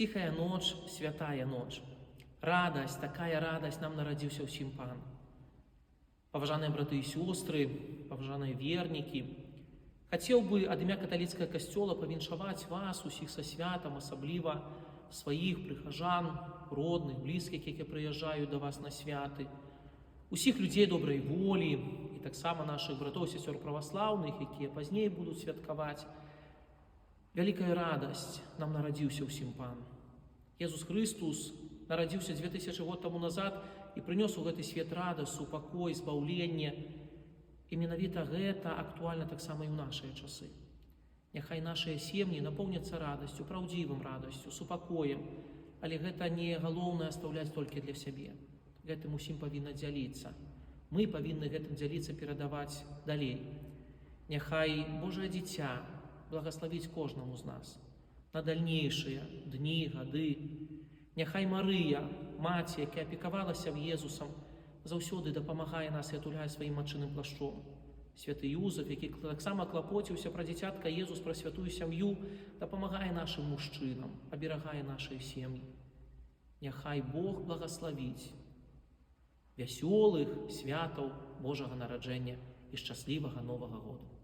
Ціхая ноч, святая ноч. Радасць, такая радасць нам нарадзіўся ўсім Пан. Паважаныя браты і сёстры, паважаныя вернікі, хацеў бы ад імя каталіцкага касцёла павіншаваць вас усіх са святам, асабліва сваіх прыхажан, родных, блізкіх, якія прыязджаюць да вас на святы, усіх людзей добрай волі і таксама нашых братоў і сясцёр праваслаўных, якія пазней будуць святкаваць. Вялікая радасць нам нарадзіўся ўсім Пан. Езус Хрыстус нарадзіўся 2000 год таму назад і прынёс у гэты свет радасць, супакой, збаўленне. І менавіта гэта актуальна таксама і ў нашыя часы. Няхай нашыя сем'і напоўняцца радасцю, праўдзівым радасцю, супакоем, але гэта не галоўнае аставляць толькі для сябе. Гэтым усім павінна дзяліцца. Мы павінны гэтым дзяліцца, перадаваць далей. Няхай Божае дзіця благаславіць кожнаму з нас на дальнейшыя дні, гады. Няхай Марыя, маці, якая апекавалася Езусам, заўсёды дапамагае нас і атуляе сваім матчыным плашчом. Святы Юзеф, які таксама клапоціўся пра дзіцятка Езус, пра святую сям'ю, дапамагае нашым мужчынам, аберагае нашыя сем'і. Няхай Бог благаславіць вясёлых святаў Божага нараджэння і шчаслівага Новага года.